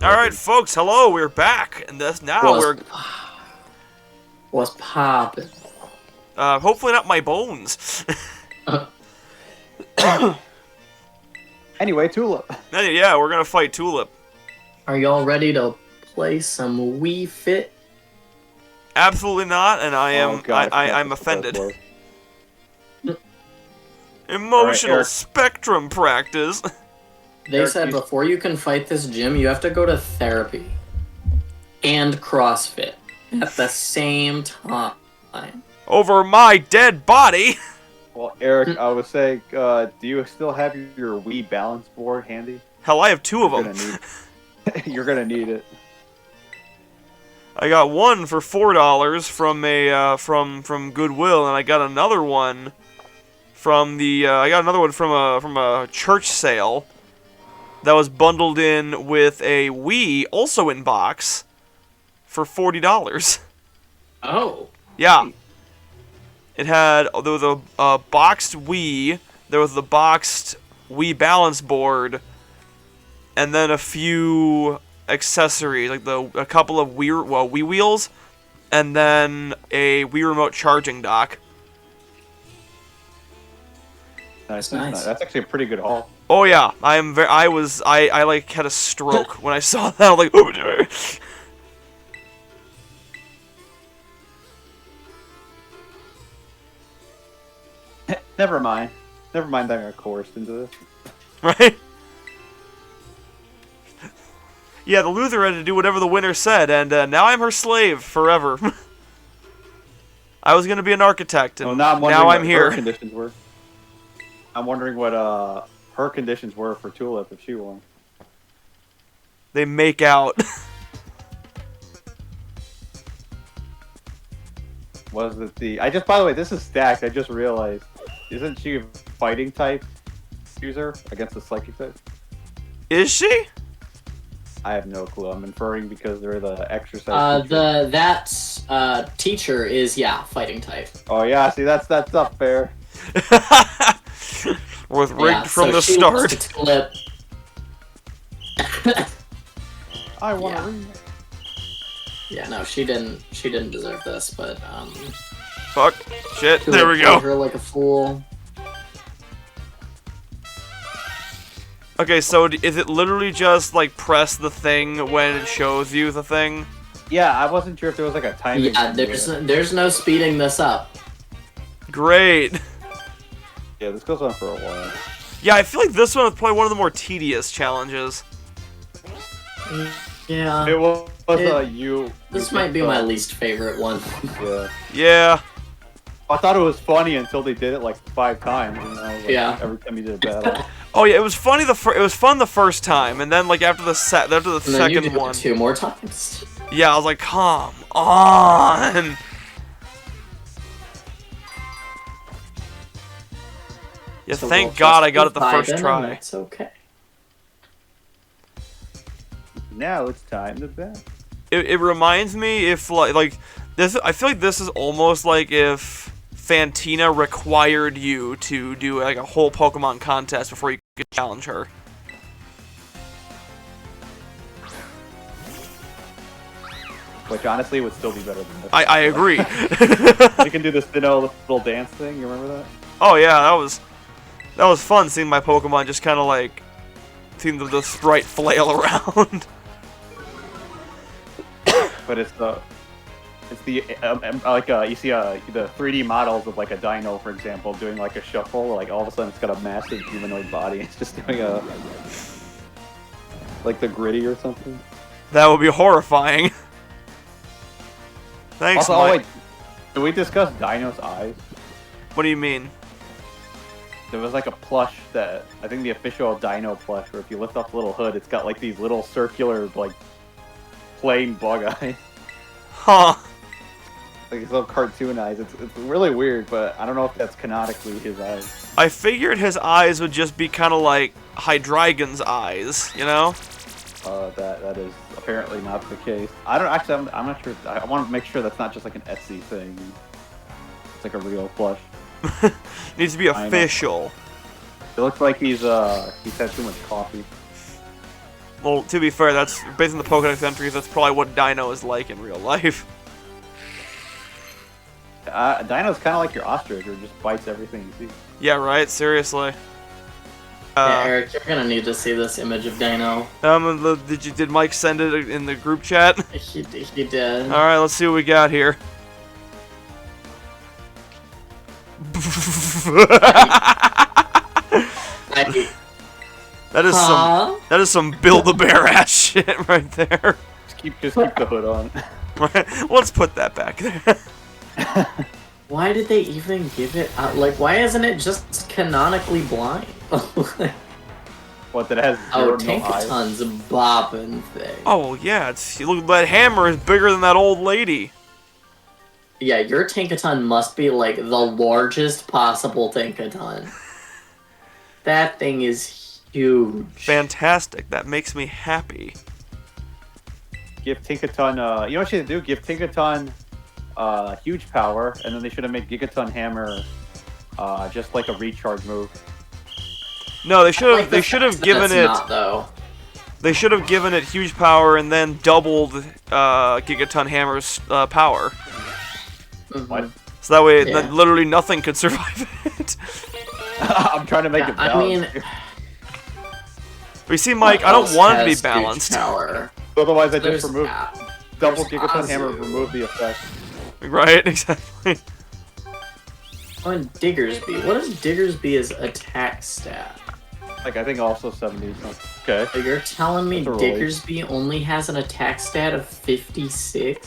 Alright, folks, hello, we're back, and What's poppin'? hopefully not my bones. Anyway, Tulip. Yeah, we're gonna fight Tulip. Are y'all ready to play some Wii Fit? Absolutely not, and I'm that's offended. what Emotional Eric. spectrum practice. They Eric, said you- before you can fight this gym, you have to go to therapy and CrossFit at the same time. Over my dead body. Well, Eric, I was saying, do you still have your Wii balance board handy? Hell, I have two of You're them. gonna need. You're gonna need it. I got one for $4 from a from Goodwill, and I got another one from from a church sale that was bundled in with a Wii, also in box, for $40. Oh. Yeah. There was a boxed Wii, there was the boxed Wii balance board, and then a few accessories, like a couple of Wii wheels, and then a Wii remote charging dock. Nice. Nice. That's actually a pretty good haul. Oh yeah, I like had a stroke when I saw that. I was like, oh, Never mind. Never mind that I got coerced into this. right? Yeah, the loser had to do whatever the winner said, and now I'm her slave forever. I was gonna be an architect, and Now I'm what here. Her conditions were. I'm wondering what her conditions were for Tulip if she won. They make out. Was it the? By the way, this is stacked. I just realized. Isn't she a fighting type user against the psychic type? Is she? I have no clue. I'm inferring because they're the exercise. Teacher is fighting type. Oh yeah, see that's not fair. Was rigged from the she start. wants to Tulip. I want to Yeah. read. Yeah, no, she didn't deserve this, but Fuck. Shit. Tulip There we played go. her like a fool. Okay, so is it literally just like press the thing when it shows you the thing? Yeah, I wasn't sure if there was like a timing. Yeah, there's no speeding this up. Great. Yeah, this goes on for a while. Yeah, I feel like this one is probably one of the more tedious challenges. Yeah. It was you. This might be my least favorite one. Yeah. Yeah. I thought it was funny until they did it like 5 times. And I was like, Yeah. Every time you did a battle. Oh yeah, it was funny. It was fun the first time, and then like after the And then you second do it one, 2 more times. yeah, I was like, come on. Yeah, So thank we'll God just I got it the dive first in and try. It's okay. Now it's time to bet. It reminds me if like this. I feel like this is almost like if Fantina required you to do like a whole Pokemon contest before you could challenge her. Which honestly would still be better than this. I agree. You can do this little dance thing. You remember that? Oh yeah, that was fun seeing my Pokemon just kind of like seeing the sprite flail around. But it's the you see the 3D models of like a dino, for example, doing like a shuffle. Like all of a sudden, it's got a massive humanoid body. It's just doing like the gritty or something. That would be horrifying. Thanks, Also, Mike. wait, did we discuss Dino's eyes? What do you mean? There was like a plush that I think the official Dino plush, where if you lift up the little hood, it's got like these little circular like plain bug eyes, Huh. like these little cartoon eyes. It's really weird, but I don't know if that's canonically his eyes. I figured his eyes would just be kind of like Hydreigon's eyes, you know? That is apparently not the case. I don't actually. I'm not sure. I want to make sure that's not just like an Etsy thing. It's like a real plush. Needs to be I know. official. It looks like he's had too much coffee. Well, to be fair, that's based on the Pokédex entries. That's probably what Dino is like in real life. Dino's kind of like your ostrich, or just bites everything you see. Yeah, right. Seriously. Yeah, Eric, you're gonna need to see this image of Dino. Did Mike send it in the group chat? He did. All right, let's see what we got here. That is some Build-A-Bear ass shit right there. Just keep the hood on. Right. Let's put that back there. Why did they even give it? Like, why isn't it just canonically blind? What, that has Oh, no eyes? Tankaton's bopping thing. Oh yeah, look, that hammer is bigger than that old lady. Yeah, your Tankaton must be like the largest possible Tankaton. That thing is huge. Fantastic. That makes me happy. Give Tinkaton, you know what you should do? Give Tinkaton huge power, and then they should have made Gigaton Hammer just like a recharge move. No, they should have. They should have given it. Not, though. They should have given it huge power and then doubled Gigaton Hammer's power. What? So that way, literally nothing could survive it. I'm trying to make it balanced. I mean, but you see, Mike, I don't want it to be balanced. Otherwise, I just remove double Gigaton Hammer, remove the effect. Right, exactly. On Diggersby, what is Diggersby's attack stat? Like, I think also 70 something. Okay. So you're telling me That's a Diggersby only has an attack stat of 56?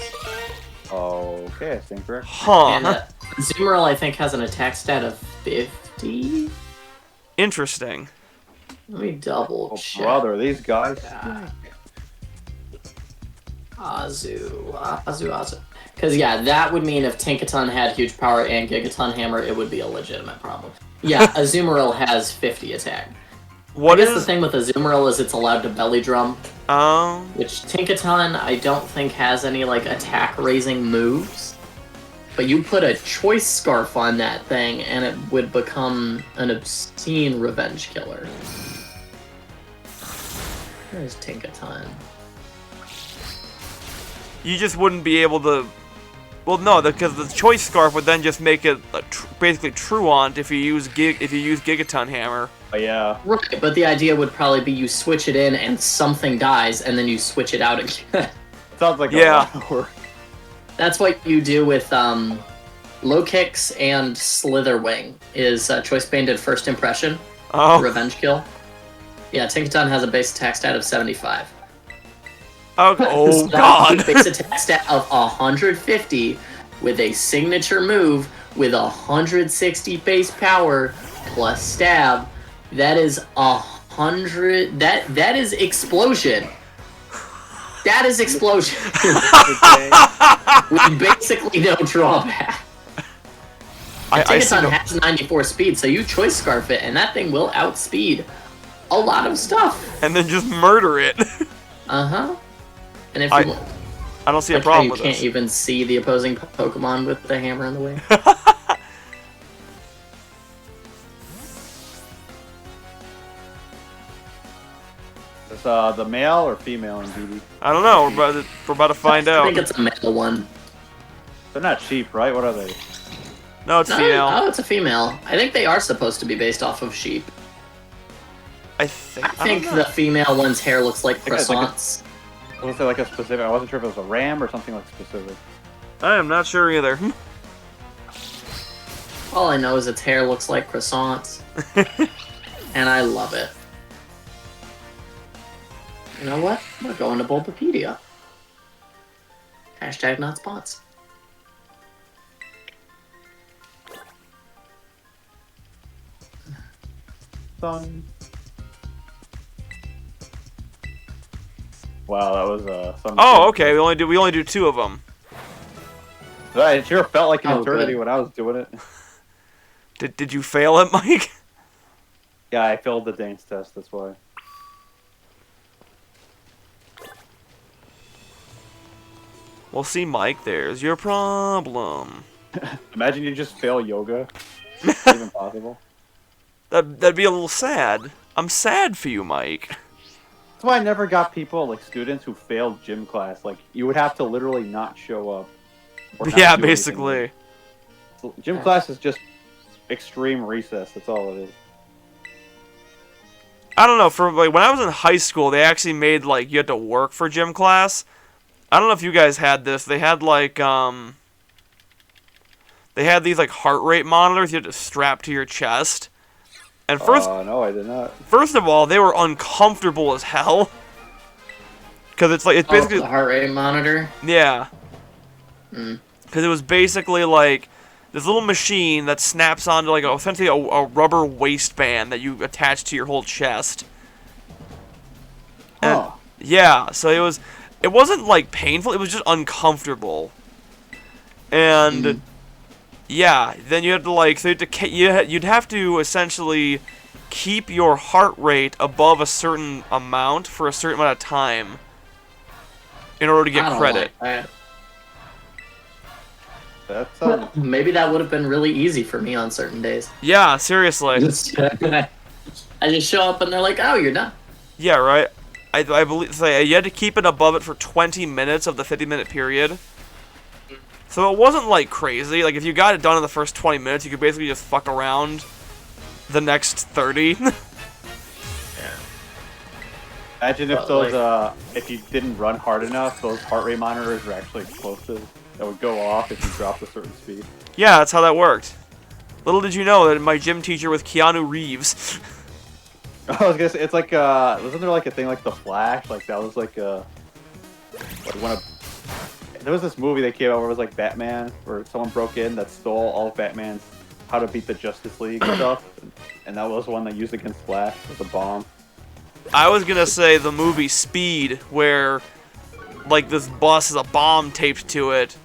Okay, I think correct. Huh. And Azumarill, I think, has an attack stat of 50? Interesting. Let me double Oh, check. brother, these guys. Azu. Because, yeah, that would mean if Tinkaton had huge power and Gigaton Hammer, it would be a legitimate problem. Yeah, Azumarill has 50 attack. I guess the thing with Azumarill is it's allowed to belly drum. Which Tinkaton, I don't think has any, like, attack-raising moves. But you put a choice scarf on that thing, and it would become an obscene revenge killer. Where's Tinkaton? You just wouldn't be able to. Well, no, because the choice scarf would then just make it basically Truant if you use Gigaton Hammer. Oh, yeah. Right, but the idea would probably be you switch it in and something dies, and then you switch it out again. Sounds like a lot of work. That's what you do with Low Kicks and Slitherwing, is Choice Banded First Impression, Revenge Kill. Yeah, Tinkaton has a base attack stat of 75. Oh, so God. Base attack stat of 150 with a signature move with 160 base power plus stab. That is 100. That is explosion. That is explosion. With basically no drawback. Tinkaton has 94 speed, so you choice scarf it, and that thing will outspeed a lot of stuff. And then just murder it. Uh-huh. And if I don't see a problem with this. You can't even see the opposing Pokemon with the hammer in the way. Is the male or female in BD? I don't know. We're about to find out. I think it's a male one. They're not sheep, right? What are they? No, it's female. Oh, it's a female. I think they are supposed to be based off of sheep. I think the female one's hair looks like croissants. Was there like a specific? I wasn't sure if it was a ram or something like specific. I am not sure either. All I know is its hair looks like croissants. And I love it. You know what? We're going to Bulbapedia. Hashtag not spots. Son. Wow, that was some. Oh, okay. We only do 2 of them. It sure felt like an eternity when I was doing it. Did you fail it, Mike? Yeah, I failed the dance test. That's why. Well, see, Mike, there's your problem. Imagine you just fail yoga. Is that even possible? That'd be a little sad. I'm sad for you, Mike. That's why I never got people, like students who failed gym class. Like, you would have to literally not show up. Or not Yeah, do basically. anything. So gym class is just extreme recess. That's all it is. I don't know, for like when I was in high school, they actually made like you had to work for gym class. I don't know if you guys had this. They had like they had these like heart rate monitors you had to strap to your chest. And No, I did not. First of all, they were uncomfortable as hell. Cuz it's basically the heart rate monitor. Yeah. Mm. Cuz it was basically like this little machine that snaps onto like essentially a rubber waistband that you attach to your whole chest. And, Oh. yeah, so it wasn't like painful, it was just uncomfortable. And yeah, then you had to like you'd have to essentially keep your heart rate above a certain amount for a certain amount of time in order to get credit. Like That that. sounds... Maybe that would have been really easy for me on certain days. Yeah, seriously. I just show up and they're like, "Oh, you're done." Yeah, right. I believe you had to keep it above it for 20 minutes of the 50-minute period. So it wasn't like crazy. Like if you got it done in the first 20 minutes, you could basically just fuck around the next 30. Imagine if those, if you didn't run hard enough, those heart rate monitors were actually explosive. That would go off if you dropped a certain speed. Yeah, that's how that worked. Little did you know that my gym teacher was Keanu Reeves. I was gonna say, it's like, wasn't there like a thing like The Flash? Like that was like one of... There was this movie that came out where it was like Batman, where someone broke in that stole all of Batman's How to Beat the Justice League stuff, and that was one they used against Flash with a bomb. I was gonna say the movie Speed, where like this bus has a bomb taped to it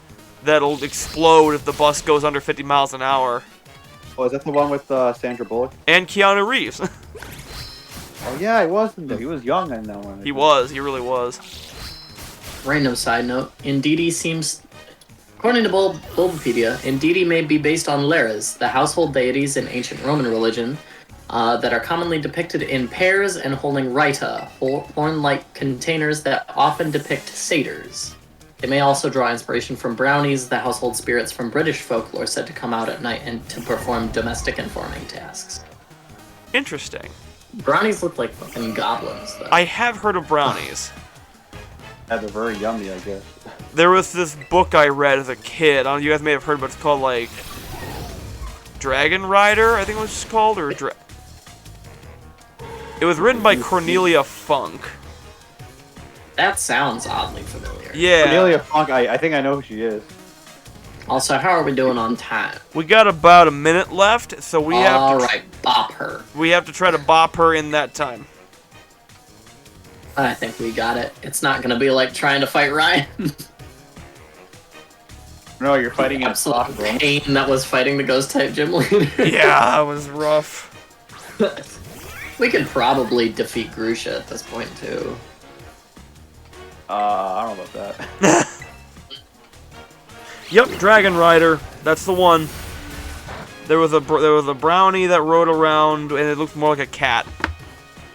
that'll explode if the bus goes under 50 miles an hour. Oh, is that the one with Sandra Bullock? And Keanu Reeves. Oh yeah, he was in there. He was young in that one. He was. He really was. Random side note: Ndidi seems, according to Bulbapedia, Ndidi may be based on Lares, the household deities in ancient Roman religion, that are commonly depicted in pairs and holding raita, horn-like containers that often depict satyrs. It may also draw inspiration from brownies, the household spirits from British folklore said to come out at night and to perform domestic and farming tasks. Interesting. Brownies look like fucking goblins, though. I have heard of brownies. Yeah, they're very yummy, I guess. There was this book I read as a kid. I don't know, you guys may have heard, but it's called like Dragon Rider, I think it was just called, or it was written by Cornelia Funk. That sounds oddly familiar. Yeah. Cornelia Funk, I think I know who she is. Also, how are we doing on time? We got about a minute left, so we have to Alright, bop her. we have to try to bop her in that time. I think we got it. It's not gonna be like trying to fight Ryan. No, you're fighting in Absolute soft, bro. pain that was fighting the ghost type gym leader. Yeah, that was rough. We could probably defeat Grusha at this point too. I don't know about that. Yep, Dragon Rider. That's the one. There was a brownie that rode around, and it looked more like a cat.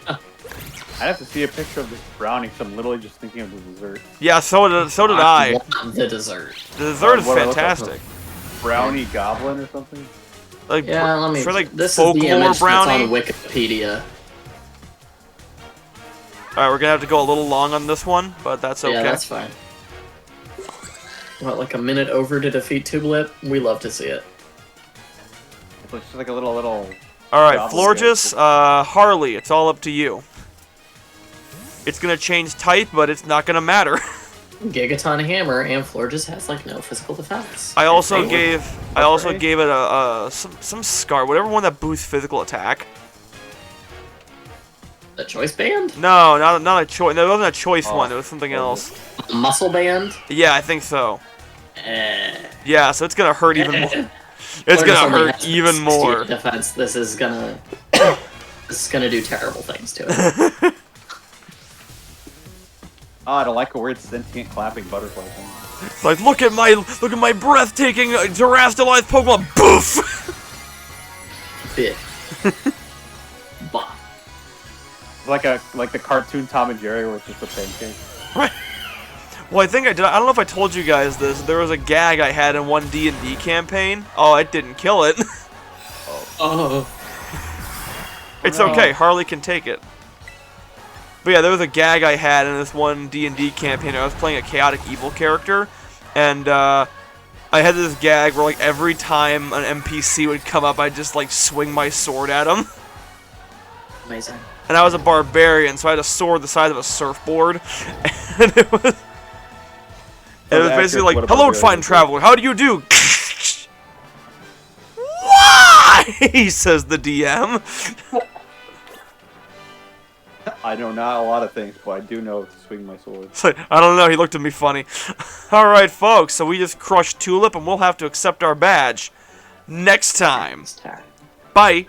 I'd have to see a picture of this brownie, because I'm literally just thinking of the dessert. Yeah, so did I. Want the dessert. The dessert is What do I look like? fantastic. Brownie goblin or something? Like Yeah, let me. for like This is the folklore image brownie. that's on Wikipedia. All right, we're gonna have to go a little long on this one, but that's okay. Yeah, that's fine. What, like a minute over to defeat Tublip? We love to see it. It's just like a little... All right, goblin Florges, Harley, it's all up to you. It's gonna change type, but it's not gonna matter. Gigaton Hammer and Florges has like no physical defense. I also gave it a some scar, whatever one that boosts physical attack. The choice band? No, not a choice. No, it wasn't a choice Oh, one. It was something else. Muscle band? Yeah, I think so. Eh. Yeah, so it's gonna hurt even more. It's Florges gonna only hurt has even 68 more. Defense. This is gonna do terrible things to it. Oh, I don't like a weird sentient clapping butterfly thing. It's like, look at my breathtaking Terastallized Pokemon. Boof. Bit. Bah. like the cartoon Tom and Jerry where it's just a pancake. Right. Well, I think I did. I don't know if I told you guys this. There was a gag I had in one D&D campaign. Oh, it didn't kill it. Oh. It's okay. Harley can take it. But yeah, there was a gag I had in this one D&D campaign. I was playing a chaotic evil character, and I had this gag where like every time an NPC would come up, I'd just like swing my sword at him. Amazing. And I was a barbarian, so I had a sword the size of a surfboard, and it was basically like, "Hello, fine traveler. How do you do?" Why? Says the DM. I know not a lot of things, but I do know to swing my sword. I don't know, he looked at me funny. Alright, folks, so we just crushed Tulip, and we'll have to accept our badge next time. Bye.